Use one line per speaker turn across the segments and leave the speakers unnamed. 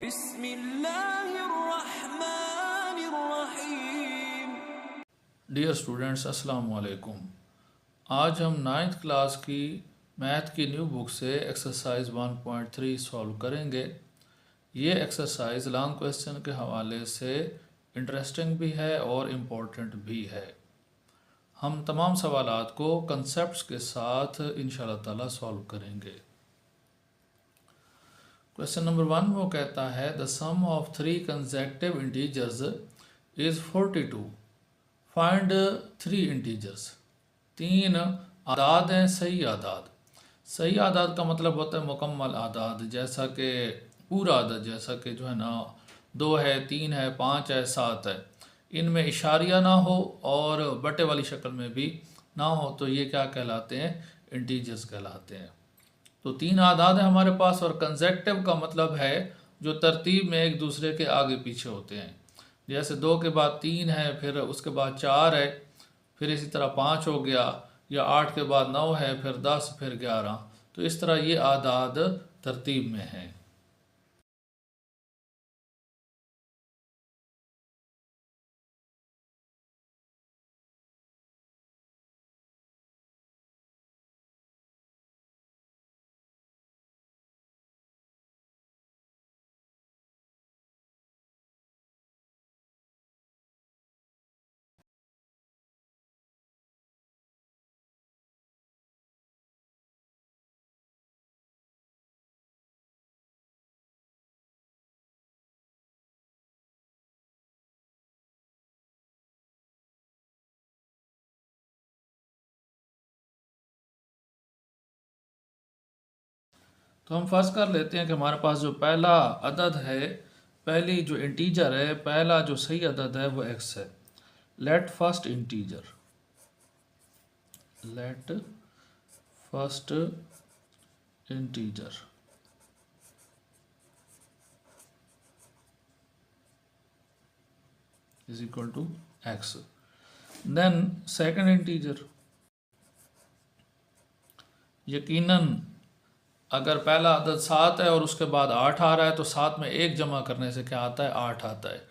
बिस्मिल्लाहिर्रहमानिर्रहीम।
Dear students, अस्सलाम वालेकुम। आज हम 9th क्लास की मैथ की न्यू बुक से एक्सरसाइज 1.3 सॉल्व करेंगे। ये एक्सरसाइज लॉन्ग क्वेश्चन के हवाले से इंटरेस्टिंग भी है और इम्पोर्टेंट भी है। हम तमाम सवालात को कंसेप्ट्स के साथ इंशाल्लाह ताला सॉल्व करेंगे। क्वेश्चन नंबर 1 वो कहता है the sum of 3 consecutive integers is 42। Find 3 integers. 3 आदाद हैं सही आदाद। सही आदाद का मतलब होता है मुकम्मल आदाद, जैसा कि पूरा आदद, जैसा कि जो है ना 2 है, 3 है, 5 है, 7 है। इनमें इशारिया ना हो और बटे वाली शक्ल में भी ना हो तो ये क्या कहलाते हैं? इंटीजर्स कहलाते हैं। तो 3 आदाद है हमारे पास और कंसेक्टिव का मतलब है जो तरतीब में एक दूसरे के आगे पीछे होते हैं। जैसे 2 के बाद 3 है, फिर उसके बाद 4 है, फिर इसी तरह 5 हो गया, या 8 के बाद 9 है, फिर 10, फिर 11। तो इस तरह ये आदाद तरतीब में हैं। तो हम फर्ज कर लेते हैं कि हमारे पास जो पहला अदद है, पहली जो इंटीजर है, पहला जो सही अदद है वो x है। Let first integer is equal to x. Then second integer, यकीनन अगर पहला अदद 7 है और उसके बाद 8 आ रहा है तो 7 में 1 जमा करने से क्या आता है? 8 आता है।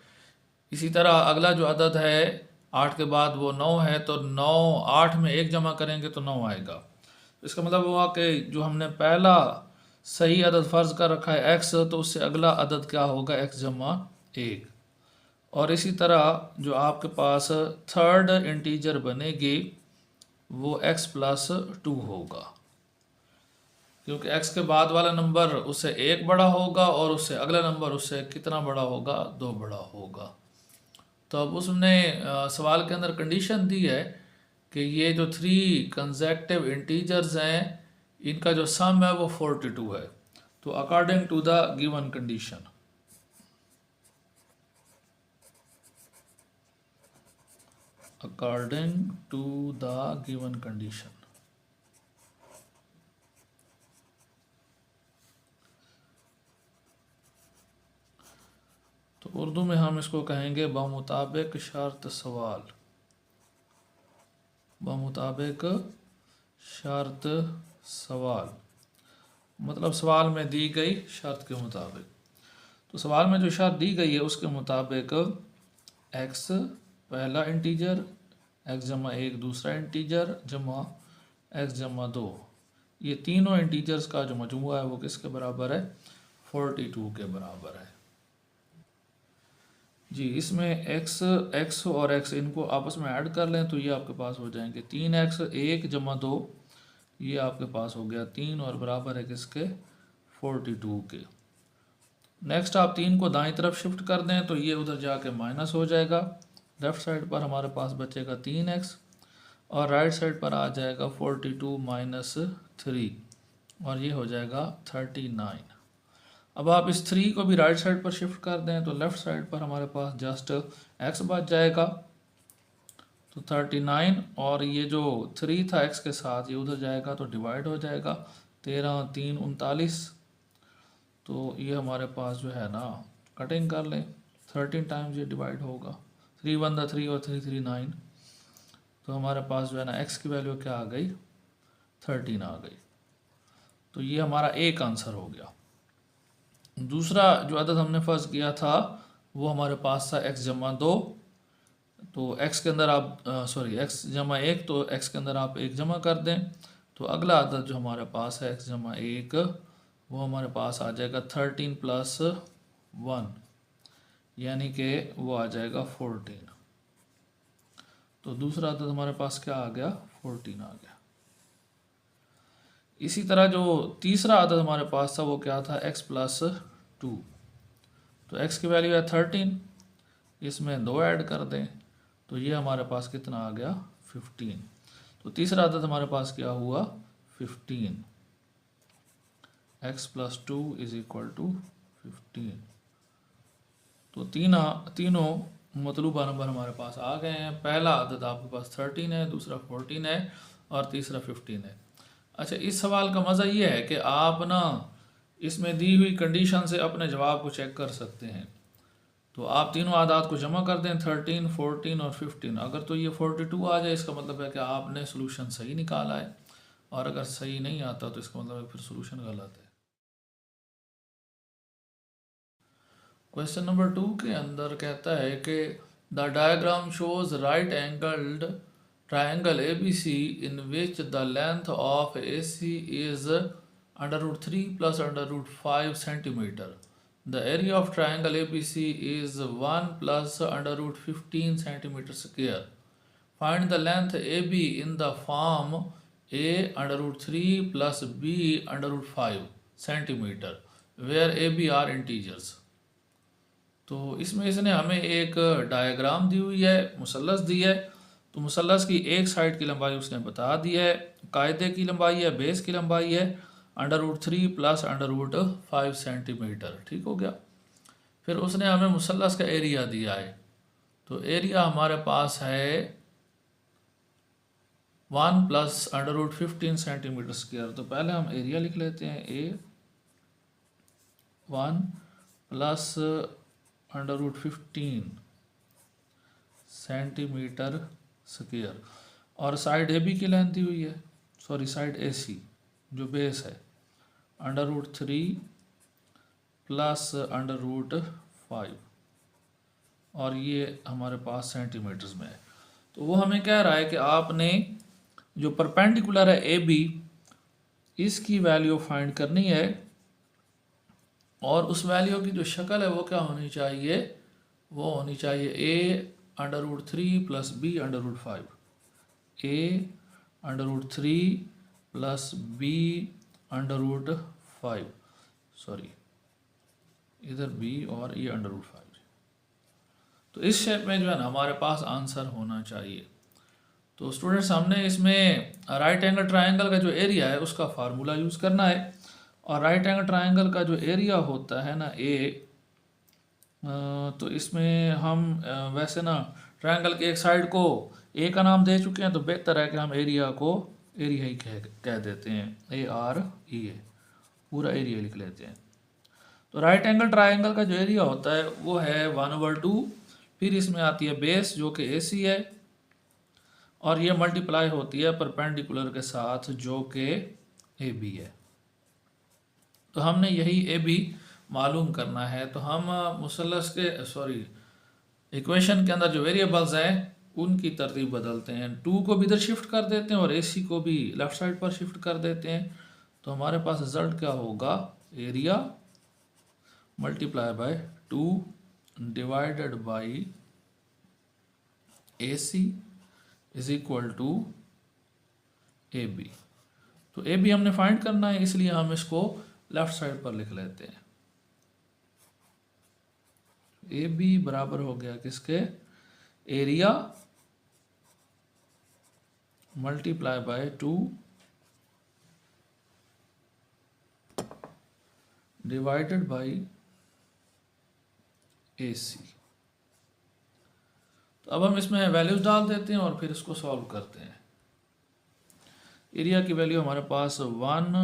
इसी तरह अगला जो अदद है 8 के बाद वो 9 है, तो 9 8 में 1 जमा करेंगे तो 9 आएगा। इसका मतलब हुआ कि जो हमने पहला सही अदद फ़र्ज़ कर रखा है x, तो उससे अगला अदद क्या होगा? x जमा 1। और इसी तरह जो आपके पास थर्ड इंटीजर बनेगी वो x प्लस 2 होगा, क्योंकि x के बाद वाला नंबर उससे 1 बड़ा होगा और उससे अगला नंबर उससे कितना बड़ा होगा? 2 बड़ा होगा। तो अब उसने सवाल के अंदर कंडीशन दी है कि ये जो 3 कंसेक्टिव इंटीजर्स हैं इनका जो सम है वो 42 है। तो according to the given condition, तो उर्दू में हम इसको कहेंगे बमुताबिक शर्त सवाल। बमुताबिक शर्त सवाल मतलब सवाल में दी गई शर्त के मुताबिक। तो सवाल में जो शर्त दी गई है उसके मुताबिक x पहला इंटीजर, x जमा 1 दूसरा इंटीजर, जमा x जमा 2, ये तीनों इंटीजर्स का जो मजमूआ है वो किसके बराबर है? 42 के बराबर है जी। इसमें x और x इनको आपस में ऐड कर लें तो ये आपके पास हो जाएंगे 3x, 1 जमा 2, ये आपके पास हो गया 3 और बराबर है किसके? 42 के। नेक्स्ट आप 3 को दाईं तरफ शिफ्ट कर दें तो ये उधर जाके माइनस हो जाएगा। लेफ़्ट साइड पर हमारे पास बचेगा 3x और राइट साइड पर आ जाएगा 42 माइनस 3 और ये हो जाएगा 39। अब आप इस 3 को भी राइट साइड पर शिफ्ट कर दें तो लेफ़्ट साइड पर हमारे पास जस्ट x बच जाएगा। तो 39 और ये जो 3 था x के साथ ये उधर जाएगा तो डिवाइड हो जाएगा। 13 3 39। तो ये हमारे पास जो है ना कटिंग कर लें, 13 टाइम्स ये डिवाइड होगा। 3 1 3 और 3 3 9। तो हमारे पास जो है ना x की वैल्यू क्या आ गई? 13 आ गई। तो ये हमारा एक आंसर हो गया। दूसरा जो अदद हमने फ़र्ज किया था वो हमारे पास था x जमा 2, तो x के अंदर आप x जमा 1, तो x के अंदर आप 1 जमा कर दें, तो अगला अदद जो हमारे पास है x जमा 1 वो हमारे पास आ जाएगा 13 प्लस 1, यानी कि वो आ जाएगा 14। तो दूसरा अदद हमारे पास क्या आ गया, 14 आ गया। इसी तरह जो तीसरा अदद हमारे पास था वो क्या था, x प्लस 2, तो x की वैल्यू है 13, इसमें 2 ऐड कर दें तो ये हमारे पास कितना आ गया, 15। तो तीसरा अदद हमारे पास क्या हुआ, 15, x plus 2 is equal to 15। तो तीनों मतलूबा नंबर हमारे पास आ गए हैं। पहला अदद आपके पास 13 है, दूसरा 14 है और तीसरा 15 है। अच्छा, इस सवाल का मज़ा ये है कि आप ना इसमें दी हुई कंडीशन से अपने जवाब को चेक कर सकते हैं। तो आप तीनों आदात को जमा कर दें, 13, 14 और 15। अगर तो ये 42 आ जाए इसका मतलब है कि आपने सोल्यूशन सही निकाला है, और अगर सही नहीं आता तो इसका मतलब है फिर सोल्यूशन गलत है। क्वेश्चन नंबर 2 के अंदर कहता है कि the diagram shows right angled triangle ABC in which the length of AC is under root 3 plus under root 5 centimeter. The area of triangle ABC is 1 plus under root 15 centimeter square. Find the length AB in the form A under root 3 plus B under root 5 centimeter, where AB are integers. तो इसमें इसने हमें एक diagram दी हुई है, मुसल्लस दी है। तो मुसल्लस की एक साइड की लंबाई उसने बता दी है, कायदे की लंबाई है, बेस की लंबाई है under root 3 plus under root 5 centimetre. ठीक हो गया। फिर उसने हमें मुसल्लस का एरिया दिया है, तो एरिया हमारे पास है 1 plus under root 15 centimetre square. तो पहले हम एरिया लिख लेते हैं, A 1 plus under root 15 centimetre square, और साइड ए बी की लेंथ दी हुई है, साइड ए सी जो बेस है under root 3 plus under root 5, और ये हमारे पास सेंटीमीटर्स में है। तो वो हमें कह रहा है कि आपने जो परपेंडिकुलर है ए बी, इसकी वैल्यू फाइंड करनी है, और उस वैल्यू की जो शक्ल है वो क्या होनी चाहिए, वो होनी चाहिए A under root 3 plus B under root 5, A under root 3 plus B under root 5, इधर बी और ये अंडर रूट 5। तो इस शेप में जो है ना हमारे पास आंसर होना चाहिए। तो स्टूडेंट्स, हमने इसमें राइट एंगल ट्राइंगल का जो एरिया है उसका फार्मूला यूज़ करना है, और राइट एंगल ट्राइंगल का जो एरिया होता है ना ए, तो इसमें हम वैसे ना ट्रायंगल के एक साइड को ए का नाम दे चुके हैं, तो बेहतर है कि हम एरिया को एरिया ही कह देते हैं, AREA, पूरा एरिया लिख लेते हैं। तो राइट एंगल ट्रायंगल का जो एरिया होता है वो है 1/2, फिर इसमें आती है बेस जो कि AC है, और ये मल्टीप्लाई होती है परपेंडिकुलर के साथ जो कि AB है। तो हमने यही AB मालूम करना है। तो हम मुसल्लस के इक्वेशन के अंदर जो वेरिएबल्स हैं उनकी तरतीब बदलते हैं, 2 को भी इधर शिफ्ट कर देते हैं और AC को भी लेफ्ट साइड पर शिफ्ट कर देते हैं। तो हमारे पास रिजल्ट क्या होगा, area multiply by 2 divided by AC is equal to AB। तो AB हमने फाइंड करना है, इसलिए हम इसको लेफ्ट साइड पर लिख लेते हैं। AB बराबर हो गया किसके, area multiply by 2 divided by AC। तो अब हम इसमें वैल्यूज डाल देते हैं और फिर इसको सॉल्व करते हैं। एरिया की वैल्यू हमारे पास 1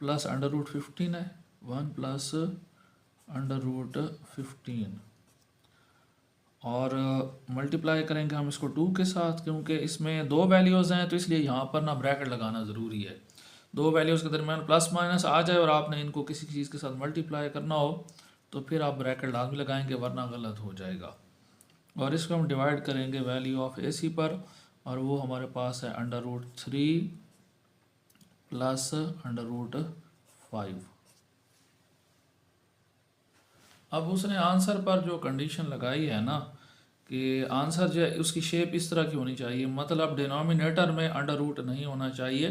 प्लस अंडर रूट 15 है, 1 प्लस अंडर रूट 15, और मल्टीप्लाई करेंगे हम इसको 2 के साथ, क्योंकि इसमें 2 वैल्यूज़ हैं तो इसलिए यहाँ पर ना ब्रैकेट लगाना ज़रूरी है। दो वैल्यूज़ के दरमियान प्लस माइनस आ जाए और आपने इनको किसी चीज़ के साथ मल्टीप्लाई करना हो तो फिर आप ब्रैकेट लाजमी लगाएंगे, वरना गलत हो जाएगा। और इसको हम डिवाइड करेंगे वैल्यू ऑफ ए सी पर, और वो हमारे पास है √3 प्लस √5। अब उसने आंसर पर जो कंडीशन लगाई है ना कि आंसर जो है उसकी शेप इस तरह की होनी चाहिए, मतलब डिनोमिनेटर में अंडर रूट नहीं होना चाहिए।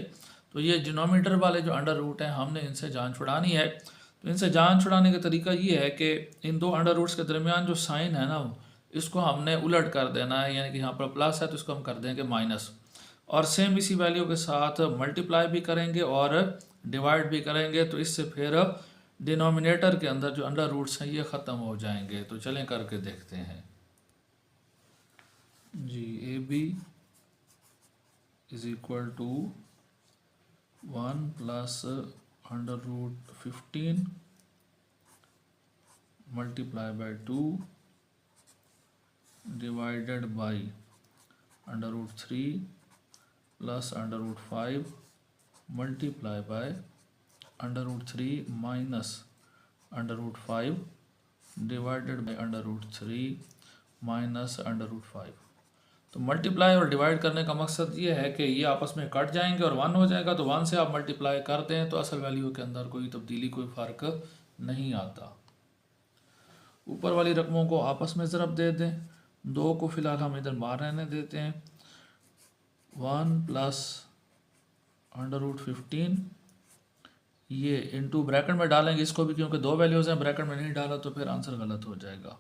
तो ये डिनोमिनेटर वाले जो अंडर रूट हैं हमने इनसे जान छुड़ानी है। तो इनसे जान छुड़ाने का तरीका ये है कि इन दो अंडर रूट्स के दरमियान जो साइन है ना इसको हमने उलट कर देना है, यानी कि यहाँ पर प्लस है तो इसको हम कर देंगे माइनस, और सेम इसी वैल्यू के साथ मल्टीप्लाई भी करेंगे और डिवाइड भी करेंगे। तो इससे फिर डिनोमिनेटर के अंदर जो अंडर रूट्स हैं ये ख़त्म हो जाएंगे। तो चलें करके देखते हैं जी। A B is equal to 1 plus √15 multiply by 2 divided by √3 plus √5 multiply by √3 minus √5 divided by √3 minus √5। तो मल्टीप्लाई और डिवाइड करने का मकसद ये है कि ये आपस में कट जाएंगे और 1 हो जाएगा। तो 1 से आप मल्टीप्लाई करते हैं तो असल वैल्यू के अंदर कोई तब्दीली, कोई फ़र्क नहीं आता। ऊपर वाली रकमों को आपस में ज़रब दे दें, 2 को फ़िलहाल हम इधर बाहर रहने देते हैं। 1 प्लस √15 ये इनटू ब्रैकेट में डालेंगे इसको भी, क्योंकि दो वैल्यूज़ हैं, ब्रैकेट में नहीं डाला तो फिर आंसर गलत हो जाएगा।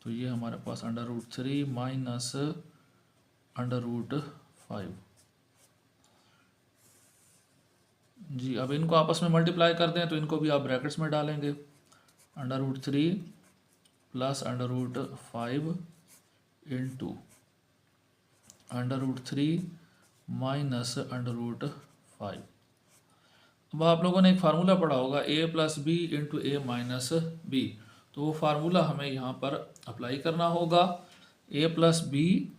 तो ये हमारे पास √3 माइनस √5 जी। अब इनको आपस में मल्टीप्लाई कर दें तो इनको भी आप ब्रैकेट्स में डालेंगे। √3 प्लस √5 इंटू √3 माइनस √5। अब आप लोगों ने एक फार्मूला पढ़ा होगा a plus B into A minus B, तो वो फार्मूला हमें यहाँ पर अप्लाई करना होगा। a plus B,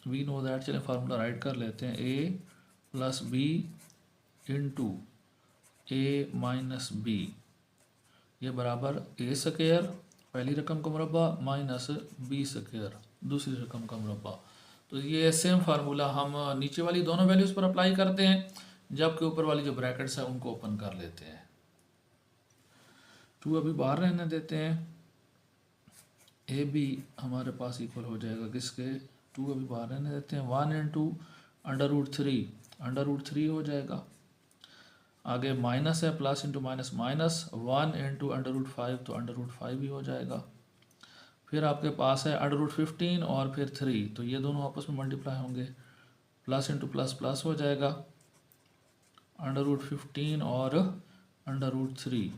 we know that, चलें फार्मूला राइट कर लेते हैं। a plus B into A minus B ये बराबर a स्क्वायर पहली रकम का मुरब्बा माइनस b स्क्वायर दूसरी रकम का मुरब्बा। तो ये सेम फार्मूला हम नीचे वाली दोनों वैल्यूज़ पर अप्लाई करते हैं, जबकि ऊपर वाली जो ब्रैकेट्स हैं उनको ओपन कर लेते हैं। 2 अभी बाहर रहने देते हैं। ए बी हमारे पास इक्वल हो जाएगा किसके, 2 अभी बाहर रहने देते हैं। 1 इंटू √3 हो जाएगा। आगे माइनस है, plus into minus minus, 1 into √5 तो √5 ही हो जाएगा। फिर आपके पास है √15 और फिर 3, तो ये दोनों आपस में मल्टीप्लाई होंगे, प्लस इंटू प्लस प्लस हो जाएगा। √15 और √3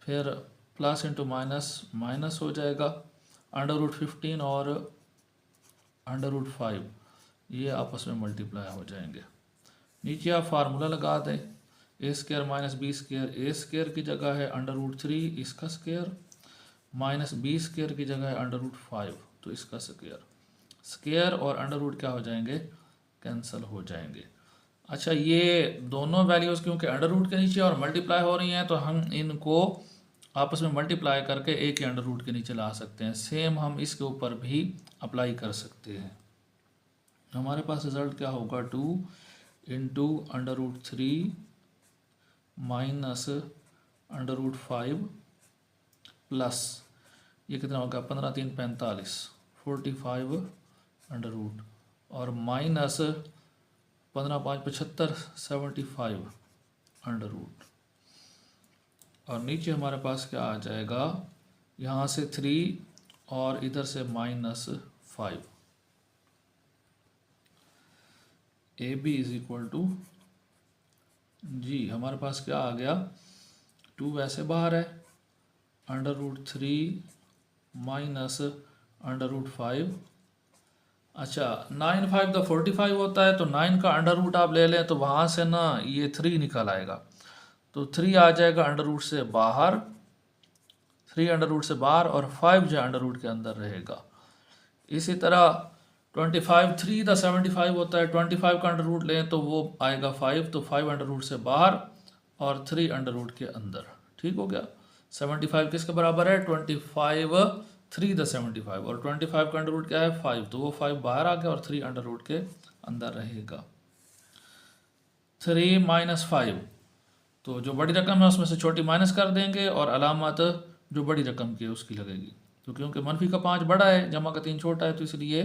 फिर प्लस इंटू माइनस माइनस हो जाएगा। √15 और √5 ये आपस में मल्टीप्लाई हो जाएंगे। नीचे आप फार्मूला लगा दें, ए स्क्वायर माइनस बी स्क्वायर, ए स्क्वायर की जगह है √3 इसका स्क्वायर, माइनस बी स्क्वायर की जगह है √5 तो इसका स्क्वायर। स्क्वायर और अंडर क्या हो जाएंगे, कैंसिल हो जाएंगे। अच्छा, ये दोनों वैल्यूज़ क्योंकि अंडर के नीचे और मल्टीप्लाई हो रही हैं तो हम इनको आपस में मल्टीप्लाई करके एक के अंडर के नीचे ला सकते हैं। सेम हम इसके ऊपर भी अप्लाई कर सकते हैं। हमारे पास रिज़ल्ट क्या होगा, 2 इंटू √3 माइनस √5 प्लस ये कितना होगा, 15 3 45 45 अंडर और माइनस 15 5 75 75 अंडर। और नीचे हमारे पास क्या आ जाएगा, यहाँ से 3 और इधर से -5। A B is equal to जी, हमारे पास क्या आ गया, 2 वैसे बाहर है, √3 माइनस √5। अच्छा, 9 5 का 45 होता है, तो 9 का अंडर आप ले लें तो वहाँ से ना ये 3 निकल आएगा, तो 3 आ जाएगा अंडर से बाहर, 3 अंडर से बाहर और 5 जो अंडर के अंदर रहेगा। इसी तरह 25 3 द 75 होता है, 25 का अंडर रूट लें तो वो आएगा 5, तो 5 अंडर रूट से बाहर और 3 अंडर रूट के अंदर। ठीक हो गया। 75 किसके बराबर है? 25 3 द 75, और 25 का अंडर रूट क्या है? 5, तो वो 5 बाहर आ गया और 3 अंडर रूट के अंदर रहेगा। 3 माइनस 5, तो जो बड़ी रकम है उसमें से छोटी माइनस कर देंगे और अलामत जो बड़ी रकम की है उसकी लगेगी। तो क्योंकि मनफी का 5 बड़ा है, जमा का 3 छोटा है, तो इसलिए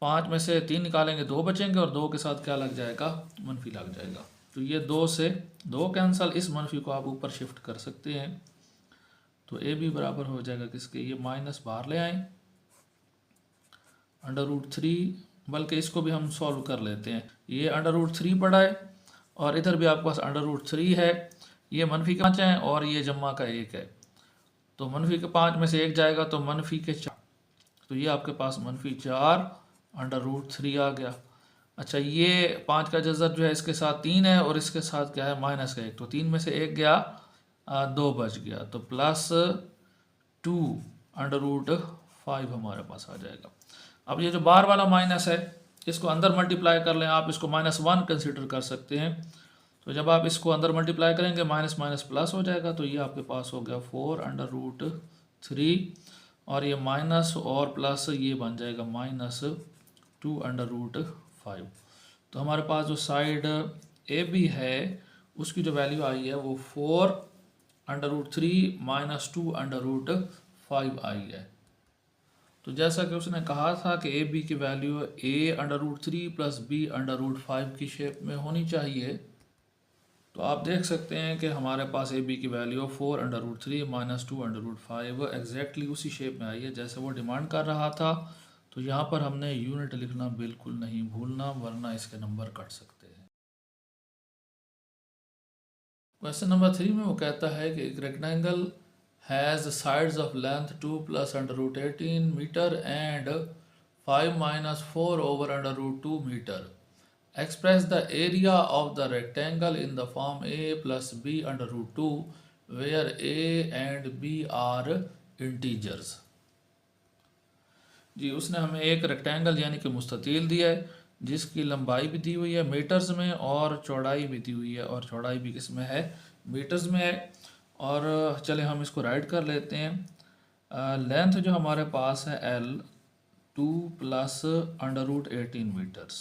5 में से 3 निकालेंगे 2 बचेंगे और 2 के साथ क्या लग जाएगा? मनफी लग जाएगा। तो ये 2 से 2 कैंसल, इस मनफी को आप ऊपर शिफ्ट कर सकते हैं। तो ए भी बराबर हो जाएगा किसके? ये माइनस बाहर ले आए, अंडर रूट 3, बल्कि इसको भी हम सॉल्व कर लेते हैं। ये अंडर रूट 3 पड़ा है और इधर भी आपके पास अंडर रूट 3 है। ये मनफी के 5 हैं और ये जम्मा का 1 है, तो मनफी के 5 में से 1 जाएगा तो मनफी के 4, तो ये आपके पास मनफी 4 अंडर रूट 3 आ गया। अच्छा, ये 5 का जज़र जो है इसके साथ 3 है और इसके साथ क्या है? माइनस का 1, तो 3 में से 1 गया, 2 बच गया, तो प्लस 2 अंडर रूट 5 हमारे पास आ जाएगा। अब ये जो बाहर वाला माइनस है इसको अंदर मल्टीप्लाई कर लें, आप इसको -1 कंसिडर कर सकते हैं। तो जब आप इसको अंदर मल्टीप्लाई करेंगे माइनस माइनस प्लस हो जाएगा, तो ये आपके पास हो गया 4 अंडर रूट 3, और ये माइनस और प्लस ये बन जाएगा -2 अंडर रूट 5। तो हमारे पास जो साइड ए बी है उसकी जो वैल्यू आई है वो 4 अंडर रूट 3 -2 अंडर रूट 5 आई है। तो जैसा कि उसने कहा था कि ए बी की value A under root 3 plus B under root 5 की शेप में होनी चाहिए। तो आप देख सकते हैं कि हमारे पास ए बी की value 4 under root 3 -2 under root 5 exactly उसी शेप में आई है जैसे वो डिमांड कर रहा था। तो यहाँ पर हमने यूनिट लिखना बिल्कुल नहीं भूलना, वरना इसके नंबर कट सकते हैं। क्वेश्चन नंबर 3 में वो कहता है कि एक rectangle has sides of length 2 plus under root 18 meter and 5 minus 4 over under root 2 meter. Express the area of the rectangle in the form a plus b under root 2 where a and b are integers. जी, उसने हमें एक rectangle यानी कि मुस्ततील दिया है जिसकी लंबाई भी दी हुई है मीटर्स में और चौड़ाई भी दी हुई है, और चौड़ाई भी किस में है? मीटर्स में है। और चले हम इसको राइट कर लेते हैं। लेंथ जो हमारे पास है L 2 plus under root 18 metres,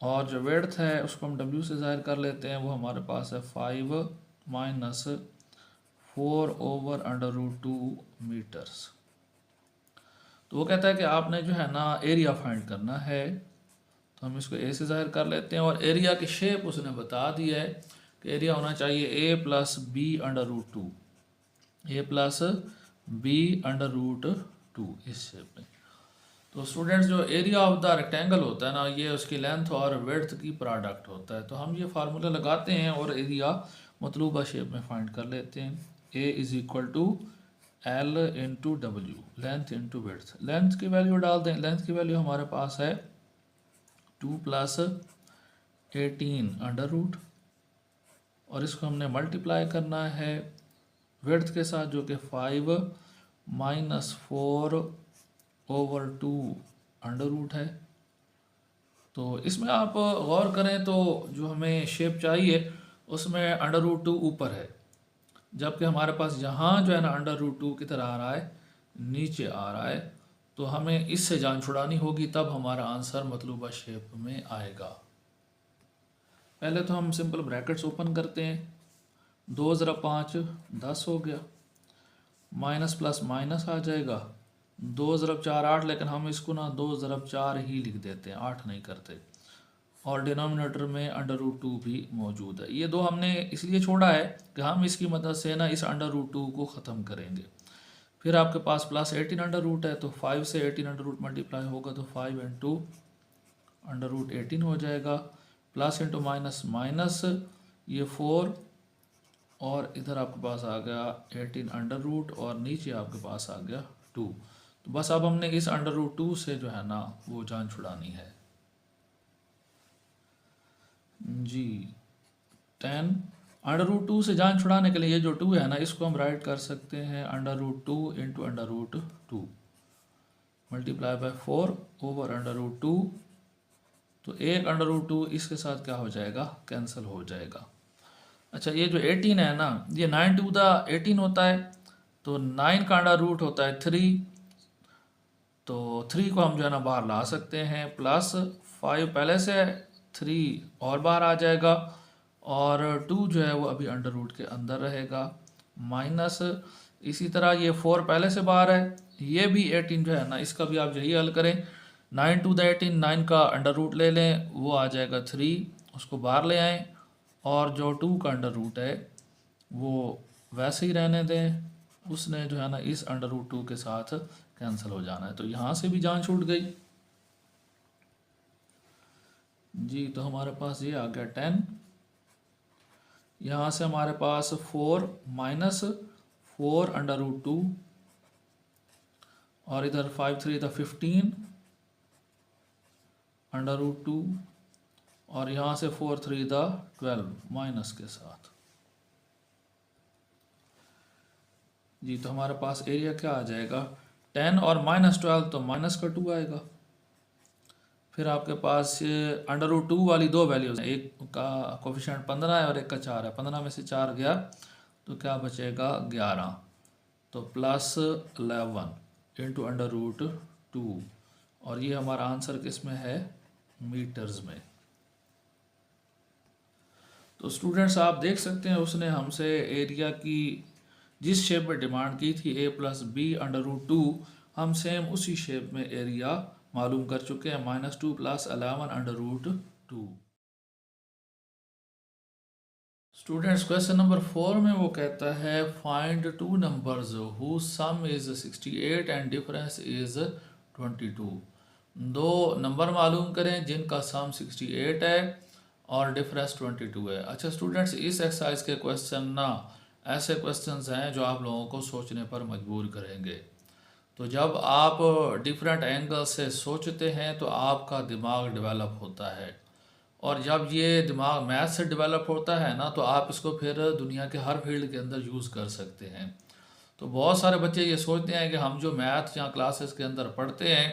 और जो विड्थ है उसको हम W से ज़ाहिर कर लेते हैं, वो हमारे पास है 5 minus 4 over under root 2 metres. तो वो कहता है कि आपने जो है ना एरिया फाइंड करना है, तो हम इसको ए से ज़ाहिर कर लेते हैं। और एरिया की शेप उसने बता दी है कि एरिया होना चाहिए A plus B under root 2, A plus B under root 2, इस शेप में। तो स्टूडेंट्स, जो एरिया ऑफ द रेक्टेंगल होता है ना, ये उसकी लेंथ और विड्थ की प्रोडक्ट होता है। तो हम ये फार्मूला लगाते हैं और एरिया मतलूबा शेप में फाइंड कर लेते हैं। A is equal to L into W, length into width. Length की वैल्यू डाल दें, लेंथ की वैल्यू हमारे पास है 2 प्लस 18 अंडर रूट, और इसको हमने मल्टीप्लाई करना है विड्थ के साथ जो कि 5 माइनस 4 ओवर 2 अंडर रूट है। तो इसमें आप गौर करें तो जो हमें शेप चाहिए उसमें अंडर रूट 2 ऊपर है, जबकि हमारे पास यहाँ जो है ना अंडर रूट 2 किधर आ रहा है? नीचे आ रहा है। तो हमें इससे जान छुड़ानी होगी, तब हमारा आंसर मतलूबा शेप में आएगा। पहले तो हम सिंपल ब्रैकेट्स ओपन करते हैं। 2 ज़रा 5 10 हो गया, माइनस प्लस माइनस आ जाएगा। 2 ज़रब 4 8, लेकिन हम इसको ना 2 ज़रब 4 ही लिख देते हैं, 8 नहीं करते। और डिनोमिनेटर में अंडर रूट 2 भी मौजूद है। ये दो हमने इसलिए छोड़ा है कि हम इसकी मदद से ना इस अंडर रूट 2 को ख़त्म करेंगे। फिर आपके पास प्लस 18 अंडर रूट है, तो 5 से 18 अंडर रूट मल्टीप्लाई होगा तो 5 इंटू अंडर रूट 18 हो जाएगा। प्लस इंटू माइनस माइनस, ये 4, और इधर आपके पास आ गया 18 अंडर रूट, और नीचे आपके पास आ गया 2। तो बस अब हमने इस अंडर रूट 2 से जो है ना वो जान छुड़ानी है। जी 10 अंडर रूट 2 से जान छुड़ाने के लिए ये जो 2 है ना, इसको हम राइट कर सकते हैं under root 2 into under root 2। Multiply by 4 over √2। तो एक √2 इसके साथ क्या हो जाएगा, कैंसिल हो जाएगा। अच्छा, ये जो 18 है ना, ये 9 टू द 18 होता है, तो 9 का अंडर रूट होता है 3, तो 3 को हम जो है ना बाहर ला सकते हैं, प्लस 5 पहले से 3 और बाहर आ जाएगा, और 2 जो है वो अभी अंडर रूट के अंदर रहेगा, माइनस इसी तरह ये 4 पहले से बाहर है, ये भी 18 जो है ना इसका भी आप यही हल करें, 9 टू द 18, 9 का अंडर रूट ले लें, वो आ जाएगा 3, उसको बाहर ले आएँ, और जो 2 का अंडर रूट है वो वैसे ही रहने दें, उसने जो है ना इस √2 के साथ कैंसिल हो जाना है। तो यहाँ से भी जान छूट गई जी। तो हमारे पास ये आ गया 10, यहाँ से हमारे पास 4 माइनस 4 √2, और इधर 5 3 था 15 √2, और यहाँ से 4 3 था 12 माइनस के साथ जी। तो हमारे पास एरिया क्या आ जाएगा, 10 और -12, तो माइनस का 2 आएगा। फिर आपके पास √2 वाली दो वैल्यूज हैं, एक का कोफिशिएंट 15 है और एक का 4 है, 15 में से 4 गया तो क्या बचेगा 11, तो प्लस 11 इंटू √2, और ये हमारा आंसर किस में है, मीटर्स में। तो स्टूडेंट्स आप देख सकते हैं उसने हमसे एरिया की जिस शेप में डिमांड की थी a + b √2, हम सेम उसी शेप में एरिया मालूम कर चुके हैं, -2 + 11 √2। स्टूडेंट्स क्वेश्चन नंबर 4 में वो कहता है find 2 numbers whose sum is 68 and difference is 22। दो नंबर मालूम करें जिनका सम 68 है और डिफरेंस 22 है। अच्छा स्टूडेंट्स, इस एक्सरसाइज के क्वेश्चन ना ऐसे क्वेश्चंस हैं जो आप लोगों को सोचने पर मजबूर करेंगे। तो जब आप डिफरेंट एंगल से सोचते हैं तो आपका दिमाग डेवलप होता है, और जब ये दिमाग मैथ से डेवलप होता है ना तो आप इसको फिर दुनिया के हर फील्ड के अंदर यूज़ कर सकते हैं। तो बहुत सारे बच्चे ये सोचते हैं कि हम जो मैथ या क्लासेस के अंदर पढ़ते हैं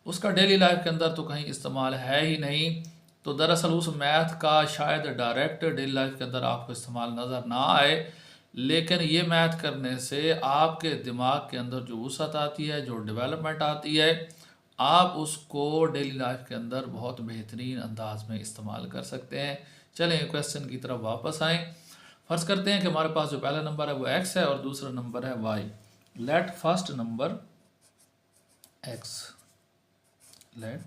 उसका डेली लाइफ के अंदर तो कहीं इस्तेमाल है ही नहीं। तो दरअसल उस मैथ का शायद डायरेक्ट डेली लाइफ के अंदर आपको इस्तेमाल नज़र ना आए, लेकिन ये मैथ करने से आपके दिमाग के अंदर जो वसअत आती है, जो डेवलपमेंट आती है, आप उसको डेली लाइफ के अंदर बहुत बेहतरीन अंदाज में इस्तेमाल कर सकते हैं। चलें क्वेश्चन की तरफ वापस आएँ। फर्ज करते हैं कि हमारे पास जो पहला नंबर है वो x है और दूसरा नंबर है y। Let first number x, let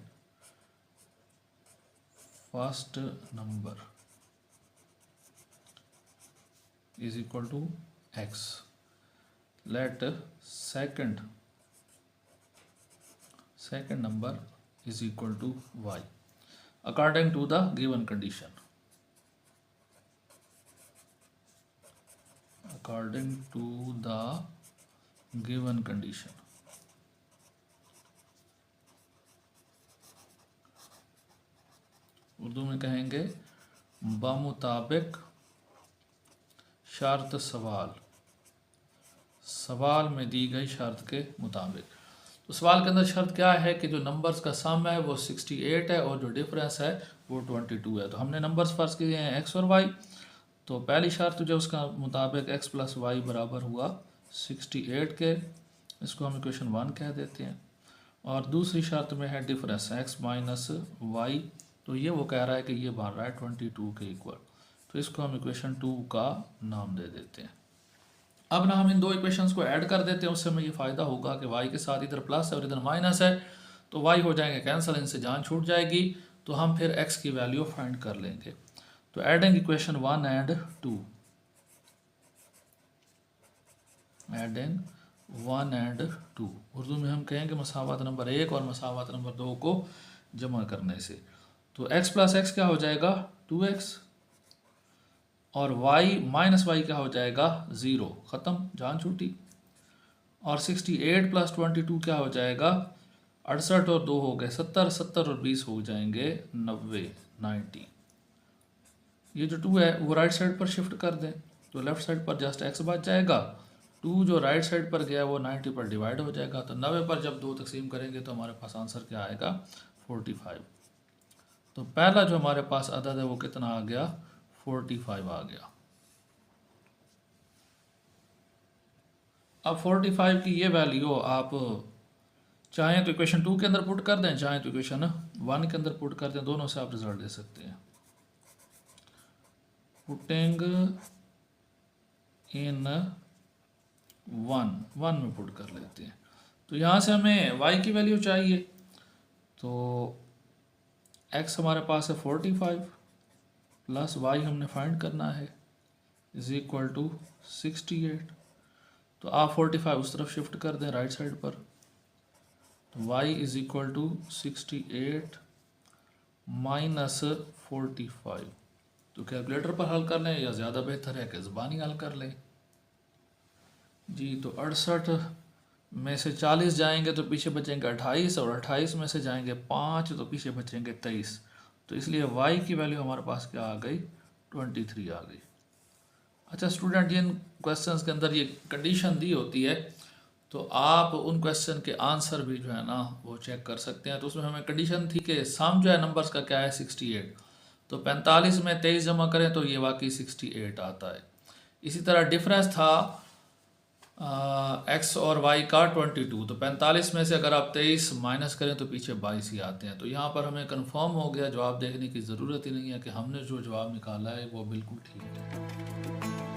first number is equal to x, let second number is equal to y according to the given condition, according to the given condition। Urdu में कहेंगे बमुताबिक शर्त सवाल, सवाल में दी गई शर्त के मुताबिक। तो सवाल के अंदर शर्त क्या है कि जो नंबर्स का सम है वो 68 है और जो डिफरेंस है वो 22 है। तो हमने नंबर्स फर्ज किए हैं x और y। तो पहली शर्त जो उसका मुताबिक x + y बराबर हुआ 68 के, इसको हम इक्वेशन 1 कह देते हैं। और दूसरी शर्त में है डिफरेंस x - y, तो ये वो कह रहा है कि ये बन रहा है 22 के इक्वल, तो इसको हम इक्वेशन 2 का नाम दे देते हैं। अब ना हम इन दो इक्वेशंस को ऐड कर देते हैं, उससे हमें ये फ़ायदा होगा कि y के साथ इधर प्लस है और इधर माइनस है, तो y हो जाएंगे कैंसिल, इनसे जान छूट जाएगी, तो हम फिर x की वैल्यू फाइंड कर लेंगे। तो adding equation 1 and 2, adding 1 and 2, Urdu में हम कहेंगे मसावत नंबर 1 और मसावत नंबर 2 को जमा करने से। तो x + x क्या हो जाएगा 2x, और y - y क्या हो जाएगा 0, ख़त्म, जान छूटी। और 68 + 22 क्या हो जाएगा 68 और 2 हो गए 70, 70 और 20 हो जाएंगे 90, 90। ये जो 2 है वो राइट साइड पर शिफ्ट कर दें, तो लेफ़्ट साइड पर जस्ट x बच जाएगा 2 जो राइट साइड पर गया वो 90 पर डिवाइड हो जाएगा, तो 90 पर जब 2 तकसीम करेंगे तो हमारे पास आंसर क्या आएगा 45। तो पहला जो हमारे पास अदद है वो कितना आ गया 45 आ गया। अब 45 की ये वैल्यू आप चाहें तो इक्वेशन 2 के अंदर पुट कर दें, चाहें तो इक्वेशन 1 के अंदर पुट कर दें, दोनों से आप रिजल्ट दे सकते हैं। पुटिंग इन 1 में पुट कर लेते हैं। तो यहाँ से हमें y की वैल्यू चाहिए, तो x हमारे पास है 45 प्लस y हमने फाइंड करना है इज इक्वल टू 68। तो आप 45 उस तरफ शिफ्ट कर दें राइट साइड पर, तो y is equal to 68 minus 45। तो कैलकुलेटर पर हल कर लें या ज़्यादा बेहतर है कि ज़बानी हल कर लें जी। तो 68 में से 40 जाएंगे तो पीछे बचेंगे 28, और 28 में से जाएंगे 5 तो पीछे बचेंगे 23। तो इसलिए y की वैल्यू हमारे पास क्या आ गई 23 आ गई। अच्छा स्टूडेंट, जिन क्वेश्चंस के अंदर ये कंडीशन दी होती है तो आप उन क्वेश्चन के आंसर भी जो है ना वो चेक कर सकते हैं। तो उसमें हमें कंडीशन थी कि सम जो है नंबर्स का क्या है 68, तो 45 में 23 जमा करें तो ये वाकई 68 आता है। इसी तरह डिफरेंस था x और y का 22, तो 45 में से अगर आप 23 माइनस करें तो पीछे 22 ही आते हैं। तो यहाँ पर हमें कंफर्म हो गया, जवाब देखने की ज़रूरत ही नहीं है कि हमने जो जवाब निकाला है वो बिल्कुल ठीक है।